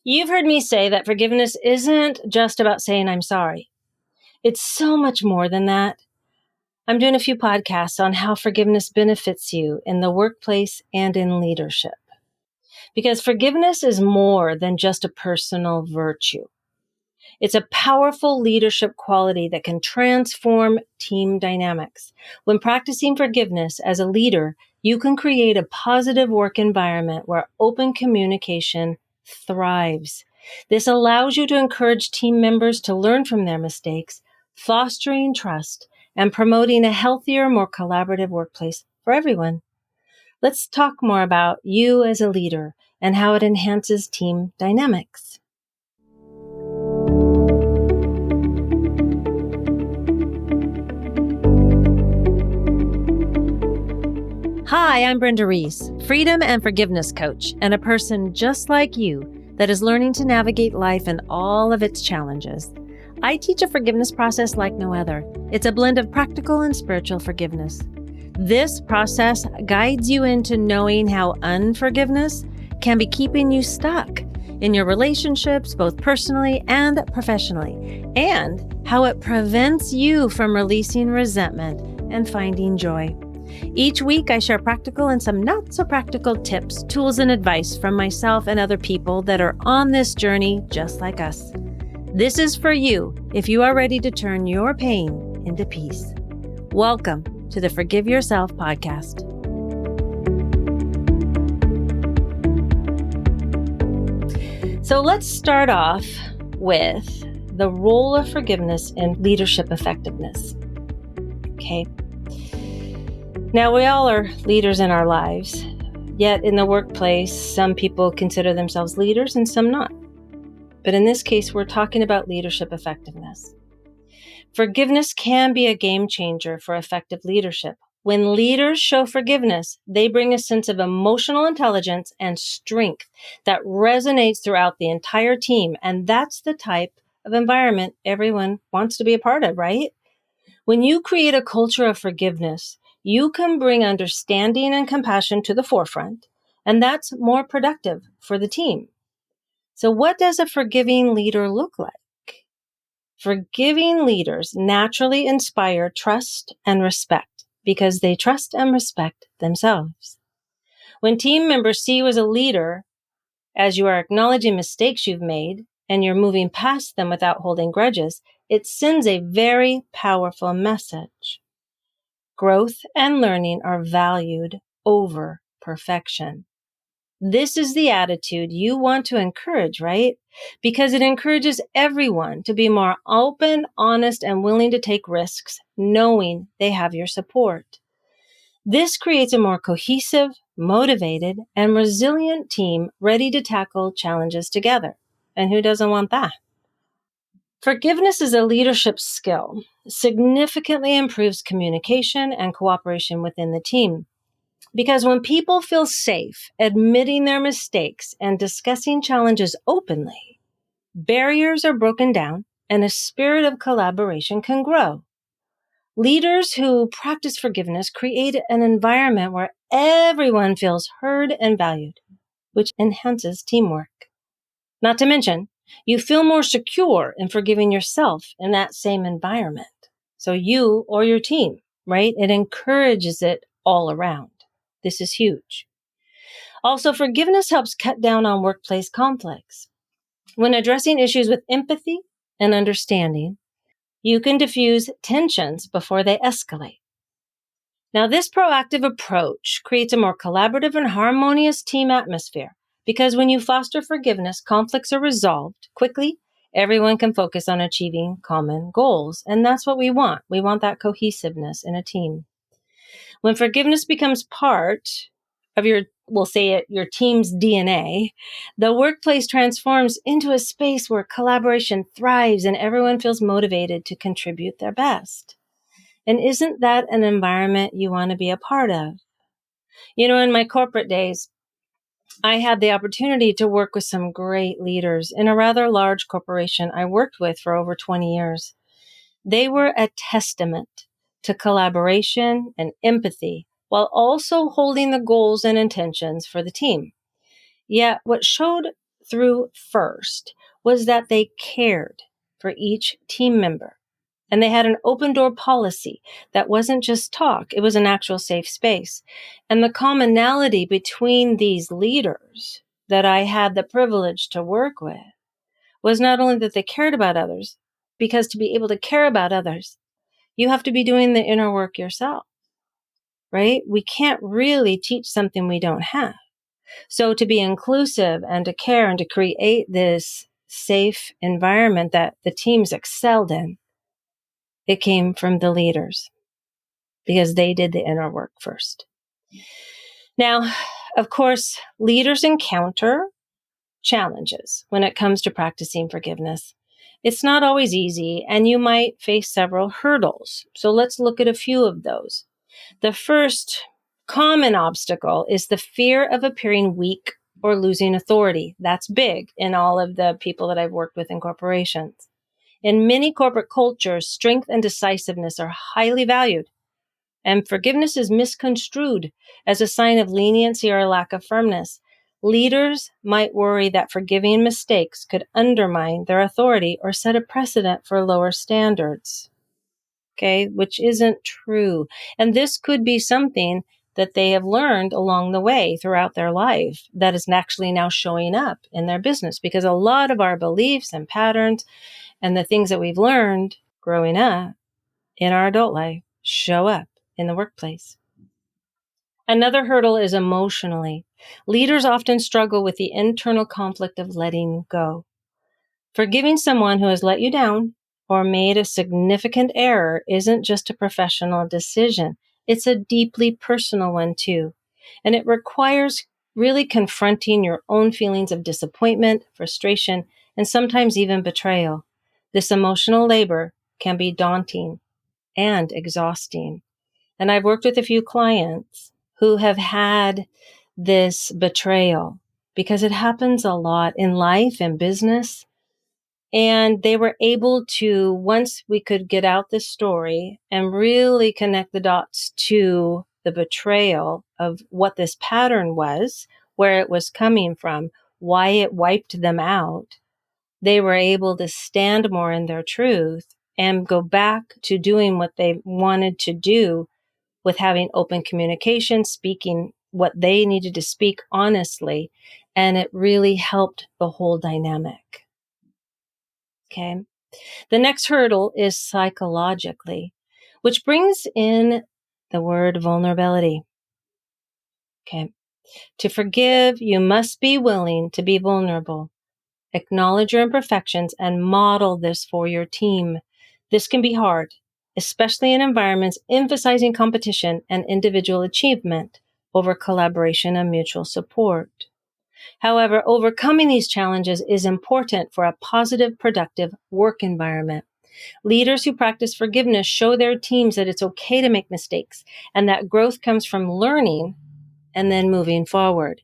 You've heard me say that forgiveness isn't just about saying I'm sorry. It's so much more than that. I'm doing a few podcasts on how forgiveness benefits you in the workplace and in leadership. Because forgiveness is more than just a personal virtue. It's a powerful leadership quality that can transform team dynamics. When practicing forgiveness as a leader, you can create a positive work environment where open communication thrives. This allows you to encourage team members to learn from their mistakes, fostering trust and promoting a healthier, more collaborative workplace for everyone. Let's talk more about you as a leader and how it enhances team dynamics. Hi, I'm Brenda Reese, freedom and forgiveness coach, and a person just like you that is learning to navigate life and all of its challenges. I teach a forgiveness process like no other. It's a blend of practical and spiritual forgiveness. This process guides you into knowing how unforgiveness can be keeping you stuck in your relationships, both personally and professionally, and how it prevents you from releasing resentment and finding joy. Each week, I share practical and some not so practical tips, tools, and advice from myself and other people that are on this journey just like us. This is for you if you are ready to turn your pain into peace. Welcome to the Forgive Yourself podcast. So let's start off with the role of forgiveness in leadership effectiveness. Okay. Now, we all are leaders in our lives, yet in the workplace, some people consider themselves leaders and some not. But in this case, we're talking about leadership effectiveness. Forgiveness can be a game changer for effective leadership. When leaders show forgiveness, they bring a sense of emotional intelligence and strength that resonates throughout the entire team. And that's the type of environment everyone wants to be a part of, right? When you create a culture of forgiveness, you can bring understanding and compassion to the forefront, and that's more productive for the team. So what does a forgiving leader look like? Forgiving leaders naturally inspire trust and respect because they trust and respect themselves. When team members see you as a leader, as you are acknowledging mistakes you've made and you're moving past them without holding grudges, it sends a very powerful message. Growth and learning are valued over perfection. This is the attitude you want to encourage, right? Because it encourages everyone to be more open, honest, and willing to take risks, knowing they have your support. This creates a more cohesive, motivated, and resilient team ready to tackle challenges together. And who doesn't want that? Forgiveness is a leadership skill, significantly improves communication and cooperation within the team. Because when people feel safe admitting their mistakes and discussing challenges openly, barriers are broken down and a spirit of collaboration can grow. Leaders who practice forgiveness create an environment where everyone feels heard and valued, which enhances teamwork. Not to mention, you feel more secure in forgiving yourself in that same environment. So you or your team, right? It encourages it all around. This is huge. Also, forgiveness helps cut down on workplace conflicts. When addressing issues with empathy and understanding, you can diffuse tensions before they escalate. Now, this proactive approach creates a more collaborative and harmonious team atmosphere because when you foster forgiveness, conflicts are resolved quickly. Everyone can focus on achieving common goals. And that's what we want. We want that cohesiveness in a team. When forgiveness becomes part of your team's DNA, the workplace transforms into a space where collaboration thrives and everyone feels motivated to contribute their best. And isn't that an environment you want to be a part of? You know, in my corporate days, I had the opportunity to work with some great leaders in a rather large corporation I worked with for over 20 years. They were a testament to collaboration and empathy while also holding the goals and intentions for the team. Yet what showed through first was that they cared for each team member. And they had an open door policy that wasn't just talk, it was an actual safe space. And the commonality between these leaders that I had the privilege to work with was not only that they cared about others, because to be able to care about others, you have to be doing the inner work yourself, right? We can't really teach something we don't have. So to be inclusive and to care and to create this safe environment that the teams excelled in, it came from the leaders because they did the inner work first. Now, of course, leaders encounter challenges when it comes to practicing forgiveness. It's not always easy, and you might face several hurdles. So let's look at a few of those. The first common obstacle is the fear of appearing weak or losing authority. That's big in all of the people that I've worked with in corporations. In many corporate cultures, strength and decisiveness are highly valued, and forgiveness is misconstrued as a sign of leniency or a lack of firmness. Leaders might worry that forgiving mistakes could undermine their authority or set a precedent for lower standards. Okay, which isn't true. And this could be something that they have learned along the way throughout their life that is actually now showing up in their business, because a lot of our beliefs and patterns and the things that we've learned growing up in our adult life show up in the workplace. Another hurdle is emotionally. Leaders often struggle with the internal conflict of letting go. Forgiving someone who has let you down or made a significant error isn't just a professional decision. It's a deeply personal one too. And it requires really confronting your own feelings of disappointment, frustration, and sometimes even betrayal. This emotional labor can be daunting and exhausting. And I've worked with a few clients who have had this betrayal because it happens a lot in life and business. And they were able to, once we could get out this story and really connect the dots to the betrayal of what this pattern was, where it was coming from, why it wiped them out, they were able to stand more in their truth and go back to doing what they wanted to do with having open communication, speaking what they needed to speak honestly. And it really helped the whole dynamic. Okay. The next hurdle is psychologically, which brings in the word vulnerability. Okay. To forgive, you must be willing to be vulnerable. Acknowledge your imperfections and model this for your team. This can be hard, especially in environments emphasizing competition and individual achievement over collaboration and mutual support. However, overcoming these challenges is important for a positive, productive work environment. Leaders who practice forgiveness show their teams that it's okay to make mistakes and that growth comes from learning and then moving forward,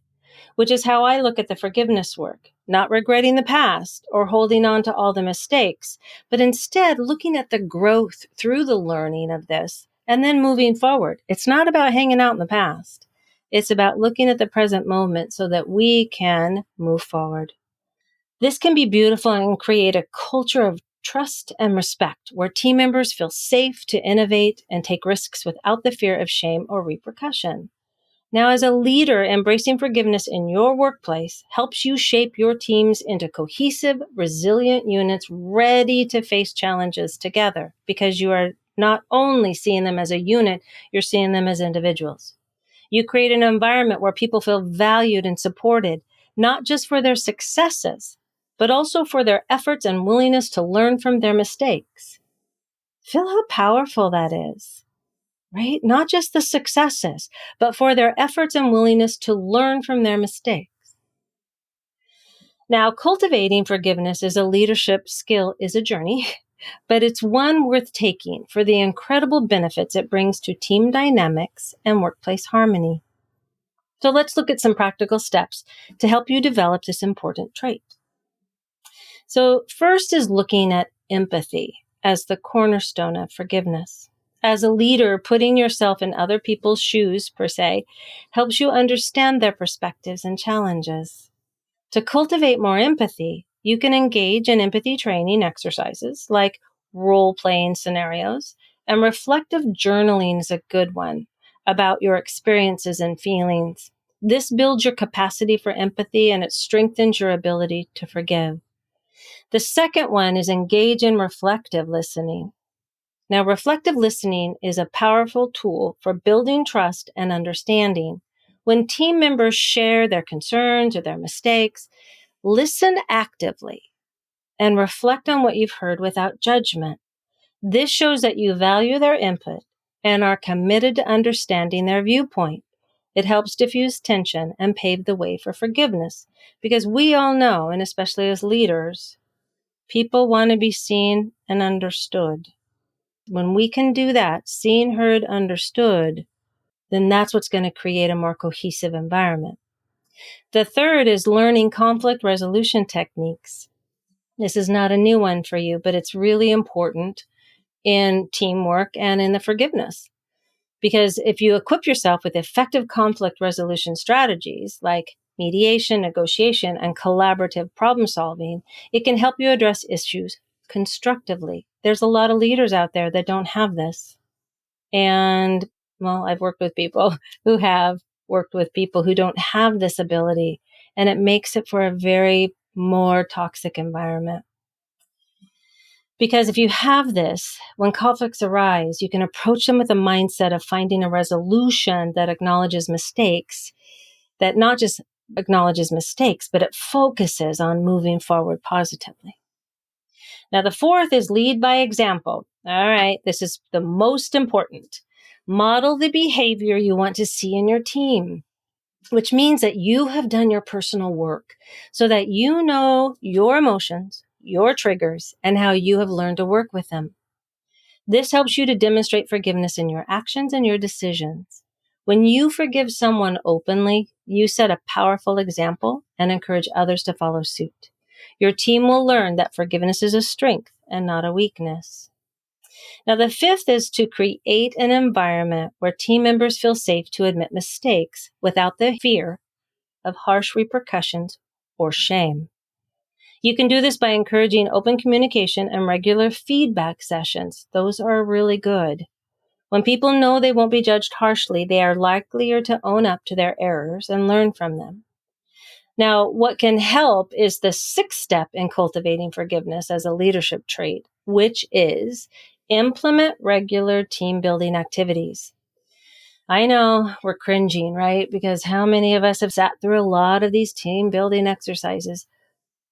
which is how I look at the forgiveness work, not regretting the past or holding on to all the mistakes, but instead looking at the growth through the learning of this and then moving forward. It's not about hanging out in the past. It's about looking at the present moment so that we can move forward. This can be beautiful and create a culture of trust and respect where team members feel safe to innovate and take risks without the fear of shame or repercussion. Now, as a leader, embracing forgiveness in your workplace helps you shape your teams into cohesive, resilient units ready to face challenges together, because you are not only seeing them as a unit, you're seeing them as individuals. You create an environment where people feel valued and supported, not just for their successes, but also for their efforts and willingness to learn from their mistakes. Feel how powerful that is, right? Not just the successes, but for their efforts and willingness to learn from their mistakes. Now, cultivating forgiveness as a leadership skill is a journey, but it's one worth taking for the incredible benefits it brings to team dynamics and workplace harmony. So let's look at some practical steps to help you develop this important trait. So first is looking at empathy as the cornerstone of forgiveness. As a leader, putting yourself in other people's shoes, per se, helps you understand their perspectives and challenges. To cultivate more empathy, you can engage in empathy training exercises like role-playing scenarios, and reflective journaling is a good one about your experiences and feelings. This builds your capacity for empathy and it strengthens your ability to forgive. The second one is engage in reflective listening. Now, reflective listening is a powerful tool for building trust and understanding. When team members share their concerns or their mistakes, listen actively and reflect on what you've heard without judgment. This shows that you value their input and are committed to understanding their viewpoint. It helps diffuse tension and pave the way for forgiveness because we all know, and especially as leaders, people want to be seen and understood. When we can do that, seen, heard, understood, then that's what's going to create a more cohesive environment. The third is learning conflict resolution techniques. This is not a new one for you, but it's really important in teamwork and in the forgiveness. Because if you equip yourself with effective conflict resolution strategies like mediation, negotiation, and collaborative problem solving, it can help you address issues constructively. There's a lot of leaders out there that don't have this. And, well, I've worked with people who have worked with people who don't have this ability, and it makes it for a very more toxic environment. Because if you have this, when conflicts arise, you can approach them with a mindset of finding a resolution that acknowledges mistakes, that not just acknowledges mistakes, but it focuses on moving forward positively. Now, the fourth is lead by example. All right, this is the most important. Model the behavior you want to see in your team, which means that you have done your personal work so that you know your emotions, your triggers, and how you have learned to work with them. This helps you to demonstrate forgiveness in your actions and your decisions. When you forgive someone openly, you set a powerful example and encourage others to follow suit. Your team will learn that forgiveness is a strength and not a weakness. Now, the fifth is to create an environment where team members feel safe to admit mistakes without the fear of harsh repercussions or shame. You can do this by encouraging open communication and regular feedback sessions. Those are really good. When people know they won't be judged harshly, they are likelier to own up to their errors and learn from them. Now, what can help is the sixth step in cultivating forgiveness as a leadership trait, which is implement regular team building activities. I know we're cringing, right? Because how many of us have sat through a lot of these team building exercises?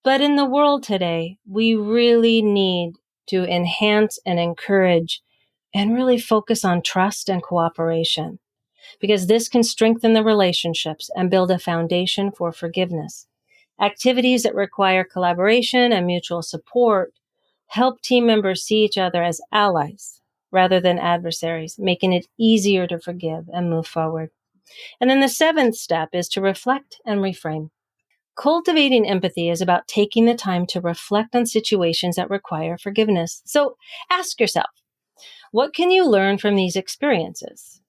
But in the world today, we really need to enhance and encourage and really focus on trust and cooperation, because this can strengthen the relationships and build a foundation for forgiveness. Activities that require collaboration and mutual support help team members see each other as allies rather than adversaries, making it easier to forgive and move forward. And then the seventh step is to reflect and reframe. Cultivating empathy is about taking the time to reflect on situations that require forgiveness. So ask yourself, what can you learn from these experiences?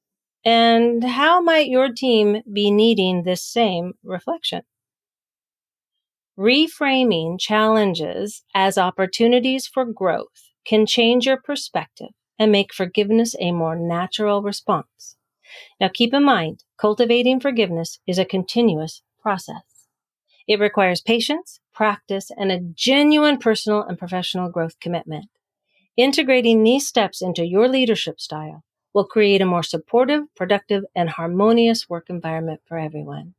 And how might your team be needing this same reflection? Reframing challenges as opportunities for growth can change your perspective and make forgiveness a more natural response. Now, keep in mind, cultivating forgiveness is a continuous process. It requires patience, practice, and a genuine personal and professional growth commitment. Integrating these steps into your leadership style will create a more supportive, productive, and harmonious work environment for everyone.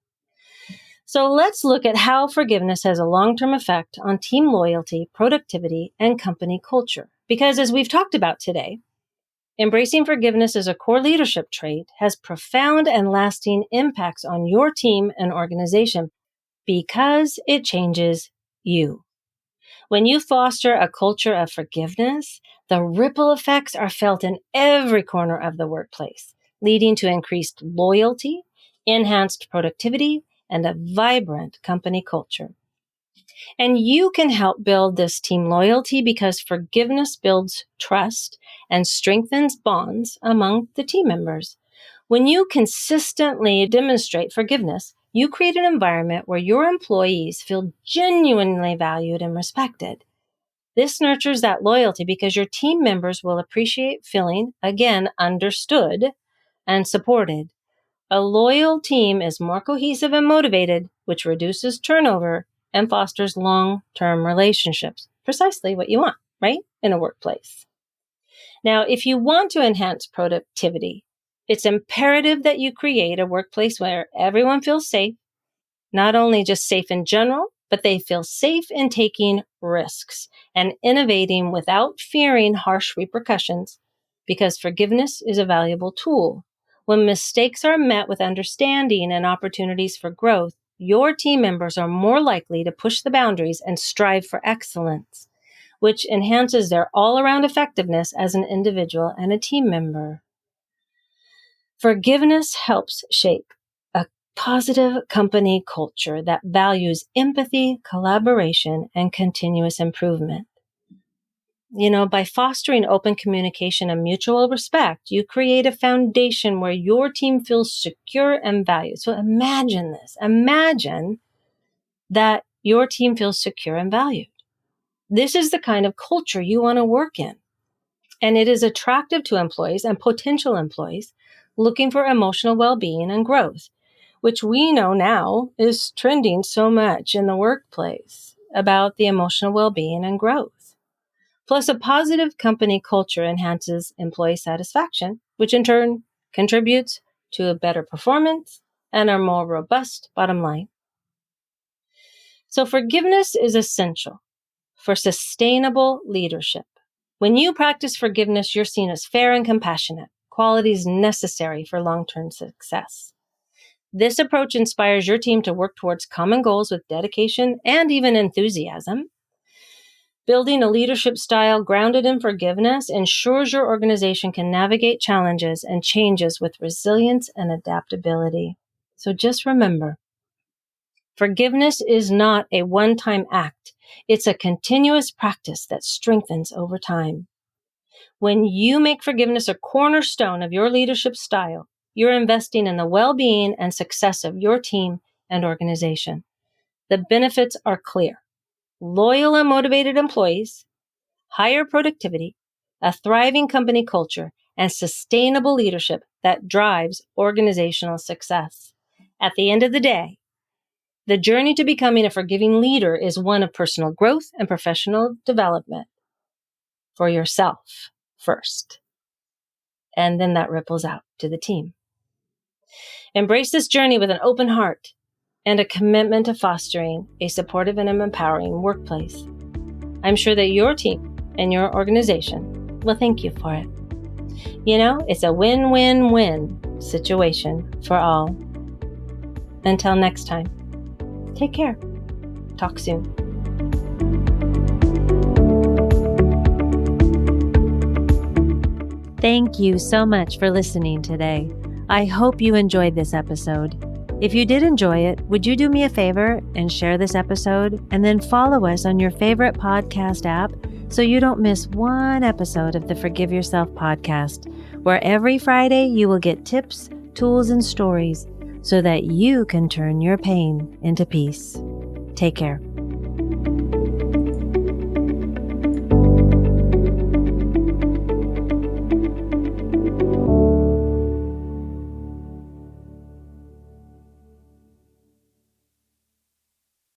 So let's look at how forgiveness has a long-term effect on team loyalty, productivity, and company culture. Because as we've talked about today, embracing forgiveness as a core leadership trait has profound and lasting impacts on your team and organization because it changes you. When you foster a culture of forgiveness, the ripple effects are felt in every corner of the workplace, leading to increased loyalty, enhanced productivity, and a vibrant company culture. And you can help build this team loyalty because forgiveness builds trust and strengthens bonds among the team members. When you consistently demonstrate forgiveness, you create an environment where your employees feel genuinely valued and respected. This nurtures that loyalty because your team members will appreciate feeling, again, understood and supported. A loyal team is more cohesive and motivated, which reduces turnover and fosters long-term relationships. Precisely what you want, right? In a workplace. Now, if you want to enhance productivity, it's imperative that you create a workplace where everyone feels safe, not only just safe in general, but they feel safe in taking risks and innovating without fearing harsh repercussions, because forgiveness is a valuable tool. When mistakes are met with understanding and opportunities for growth, your team members are more likely to push the boundaries and strive for excellence, which enhances their all-around effectiveness as an individual and a team member. Forgiveness helps shape a positive company culture that values empathy, collaboration, and continuous improvement. By fostering open communication and mutual respect, you create a foundation where your team feels secure and valued. So imagine this. Imagine that your team feels secure and valued. This is the kind of culture you want to work in. And it is attractive to employees and potential employees looking for emotional well-being and growth, which we know now is trending so much in the workplace about the emotional well-being and growth. Plus, a positive company culture enhances employee satisfaction, which in turn contributes to a better performance and a more robust bottom line. So forgiveness is essential for sustainable leadership. When you practice forgiveness, you're seen as fair and compassionate, qualities necessary for long-term success. This approach inspires your team to work towards common goals with dedication and even enthusiasm. Building a leadership style grounded in forgiveness ensures your organization can navigate challenges and changes with resilience and adaptability. So just remember, forgiveness is not a one-time act. It's a continuous practice that strengthens over time. When you make forgiveness a cornerstone of your leadership style, you're investing in the well-being and success of your team and organization. The benefits are clear. Loyal and motivated employees, higher productivity, a thriving company culture, and sustainable leadership that drives organizational success. At the end of the day, the journey to becoming a forgiving leader is one of personal growth and professional development for yourself first. And then that ripples out to the team. Embrace this journey with an open heart and a commitment to fostering a supportive and empowering workplace. I'm sure that your team and your organization will thank you for it. It's a win-win-win situation for all. Until next time, take care. Talk soon. Thank you so much for listening today. I hope you enjoyed this episode. If you did enjoy it, would you do me a favor and share this episode and then follow us on your favorite podcast app so you don't miss one episode of the Forgive Yourself podcast, where every Friday you will get tips, tools, and stories so that you can turn your pain into peace. Take care.